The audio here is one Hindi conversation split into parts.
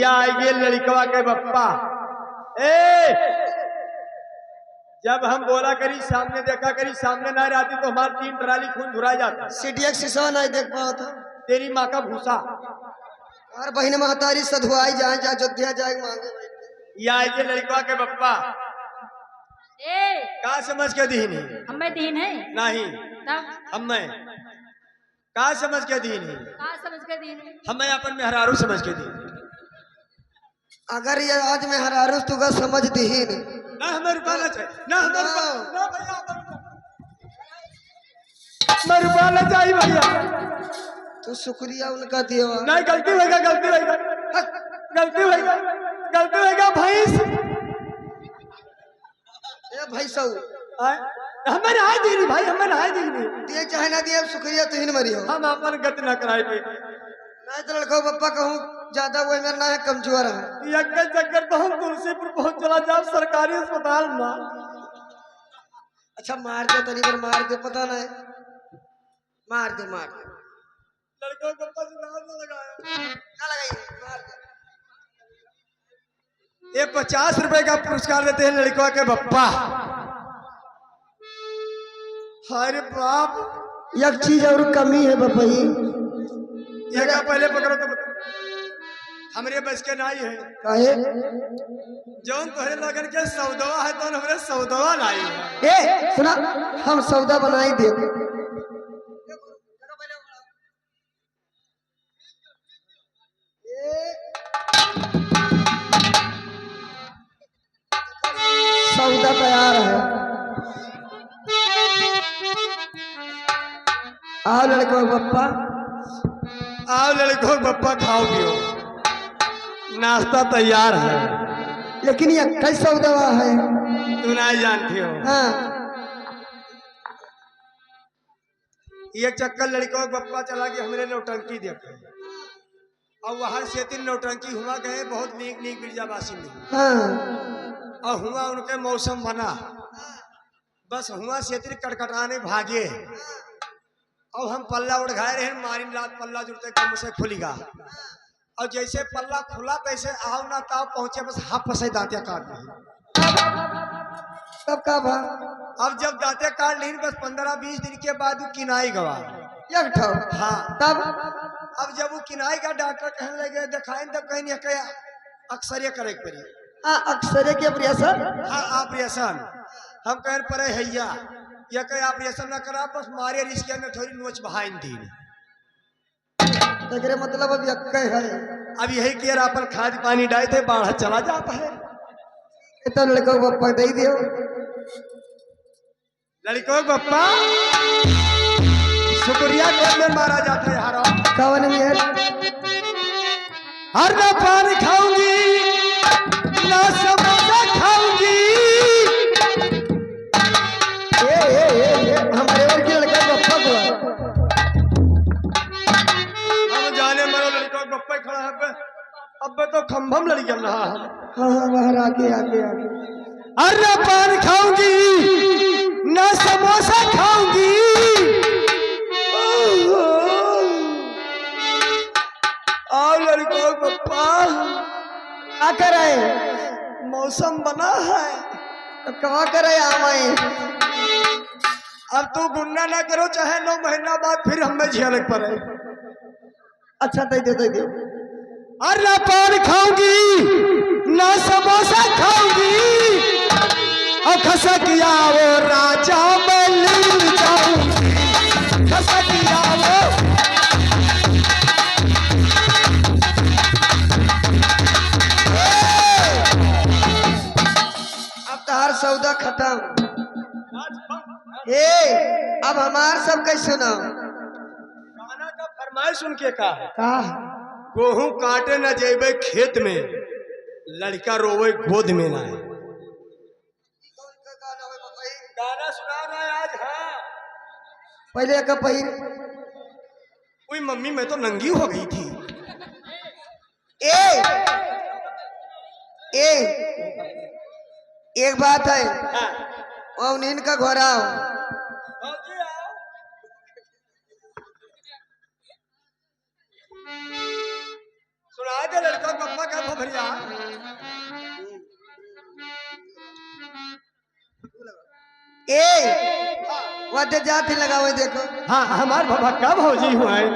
या ये लड़कवा के बप्पा। ए जब हम बोला करी सामने देखा करी, सामने ना रहती तो हमारी 3 ट्राली खून झुरा जाता। सीढ़िया शीशा नहीं देख पाओ था। तेरी माँ का भूसा। और बहन महतारी सधुआई जाए जा अयोध्या जाए मांगे। या ये लड़कवा के बप्पा ए का समझ के दीन है? हमें दीन है नहीं तब हमें का समझ के दीन है? का समझ के दीन है। हमें अपन मेहरारू समझ के दीन। अगर ये आज में हरारू तुगा समझ दीन ना हमें रुकाना चाहिए, ना हमें ना भैया मैं रुकाना चाहिए भैया। तो शुक्रिया उनका दियो। नहीं गलती होगा, गलती होगा, गलती होगा, गलती होगा भैंस। ए भाई सब हमें नहाय दी भाई, हमें नहाय दी दिए चाहे ना दिए शुक्रिया तुहिन मरी हो। हम अपन गति न कराए भाई। नहीं तो लड़का पप्पा कहूँ ज्यादा वो मेरा ना है कमजोर है। एक चक्कर तो हम तुलसीपुर पहुंच चला जाओ सरकारी अस्पताल में। अच्छा मार दे तनी बार मार दे, पता नहीं मार दे मार दे। लड़कों को लगाया क्या लगाई मार दे। ये 50 रुपए का पुरस्कार देते हैं लड़कों के बप्पा। अरे बाप एक चीज और कमी है बपई। ये का पहले पकड़ो तो हमरे बस के नहीं है। काहे जौन तोहरे लगन के सौदवा है तो हमरे सौदवा लाई है। ए सुना हम सौदा बनाई दे। सौदा तैयार है। आओ लड़को पप्पा, आओ लड़कों बप्पा खाओ पियो, नाश्ता तैयार है। लेकिन ये कैसा सौदा है तू नहीं जानती हो। हाँ। ये चक्कर लड़कों बप्पा चला गया हमरे नौटंकी देखे और वहां से 3 नौटंकी हुआ गए बहुत नीक नीक बिरजावासी में। हाँ। और हुआ उनके मौसम बना, बस हुआ से 3 कटकटाने भागे और हम पल्ला उड़ाए रहे मारी लात पल्ला जुड़ते कम से खुलेगा और जैसे पल्ला खुला तैसे आओ ना ताव पहुंचे बस हाथ फंसे दांते काट ली। तब का भा अब जब दांते काट ली बस 15-20 दिन के बाद वो किनाई गवा। एक ठो हाँ तब अब जब वो किनाई का डॉक्टर कहने लगे दिखाए तब कहीं क्या अक्सर करे पड़ी। हाँ अक्सर के ऑपरेशन। हाँ ऑपरेशन हम कह पड़े हैया या कहीं ऑपरेशन ना करा बस मारे रिस्क में थोड़ी नोच बहाइन दी। तेरे मतलब अब यक्के है। अब यही कि अपन खाद पानी डाले थे बाढ़ चला जाता है। तो लड़कों को पप्पा दे दियो। लड़कों बप्पा शुक्रिया में मारा जाता है। हरा कवन में है हर ना पानी खाऊंगी ना समोसा खाऊंगी। हमारे और की लड़का पप्पा को हम जाने मारो लड़कों बप्पा खड़ा है अब तो खम्भम लड़ी जम रहा है। हाँ हाँ बाहर आके आके आके हर ना पान खाऊंगी ना समोसा खाऊंगी। आओ लड़कों बप्पा क्या कर रहे मौसम बना है तो कहाँ कर रहे आम आए। अब तू गुन्ना ना करो चाहे 9 महीना बाद फिर हमें झेलक पड़े। अच्छा दे दे दे दे। अरे ना पान खाऊंगी ना समोसा खाऊंगी और खसकिया वो राजा मैं ले जाऊंगी। खसकिया वो अब तो हर सौदा खत्म। ए अब हमार सब कैसे सुनाओ। गाना का फरमाइश सुन के का का गेहूं काटे न जेबे खेत में लड़का रोवे गोद में ना है। गाना सुना रहा है आज। हाँ पहले का पहिर कोई मम्मी मैं तो नंगी हो गई थी। ए ए एक बात है हाँ। और इनका घोड़ा सुना दे लड़का पप्पा का भैया। ए वदे जाती लगावे देखो। हाँ हमार भभक्का भौजी हुआ है,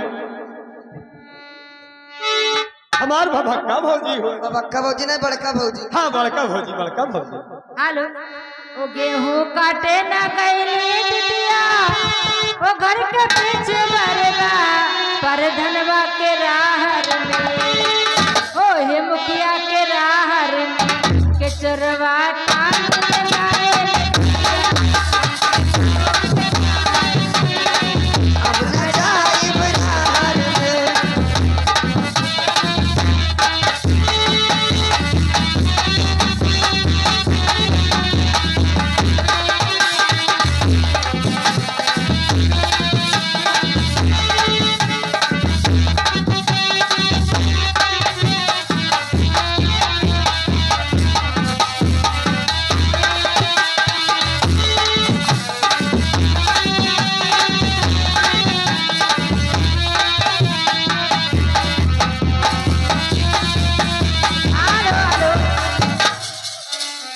हमार भभक्का भौजी हुआ है। बक्का भौजी नहीं बड़का भौजी। हाँ बड़का भौजी, बड़का भौजी। हेलो। ओ गेहूं काटे ना गईली दिदिया, ओ घर के पीछे बरगा पर धनवा के राहर में, ओ हे मुखिया के राहर में के चरवा टांग लगाए। अब न जाई बजार में।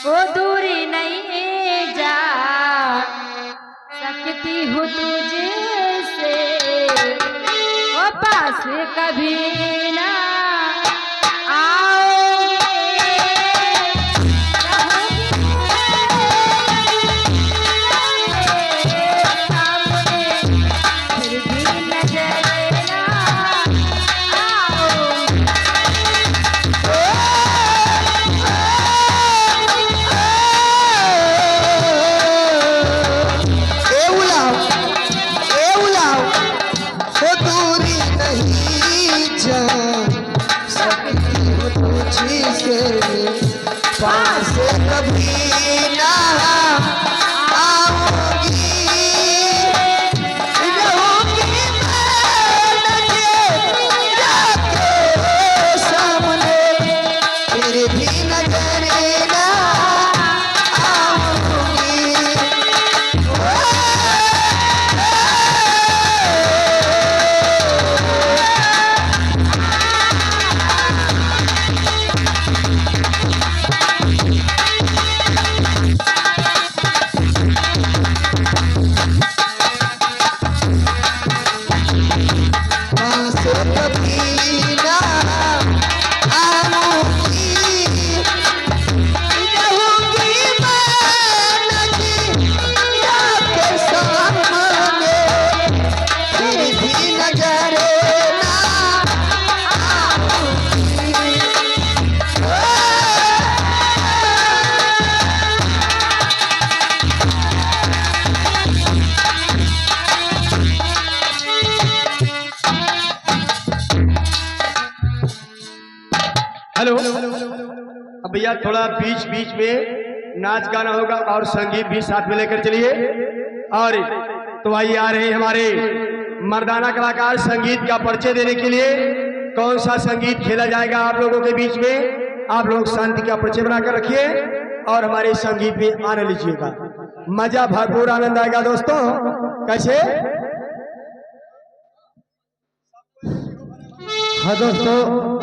वो दूरी नहीं जा सकती हूँ तुझसे, वो पास कभी ना आओगे। सामने फिर भी नजर ना आओगे। हो दूरी नहीं जा सकती हूँ तुझसे, पास कभी ना आऊंगी। रहूंगी मैं जाके सामने, फिर भी नजर ना आऊंगी। पास कभी ना आऊंगी। रहूंगी मैं जाके सामने, फिर भी नजर ना आऊंगी। हेलो। अब भैया थोड़ा बीच बीच में नाच गाना होगा और संगीत भी साथ में लेकर चलिए। और तो आइए आ रहे हैं हमारे मर्दाना कलाकार संगीत का परिचय देने के लिए। कौन सा संगीत खेला जाएगा आप लोगों के बीच में, आप लोग शांति का परिचय बनाकर रखिए और हमारे संगीत में आनंद लीजिएगा। मजा भरपूर आनंद आएगा दोस्तों। कैसे? हाँ दोस्तों।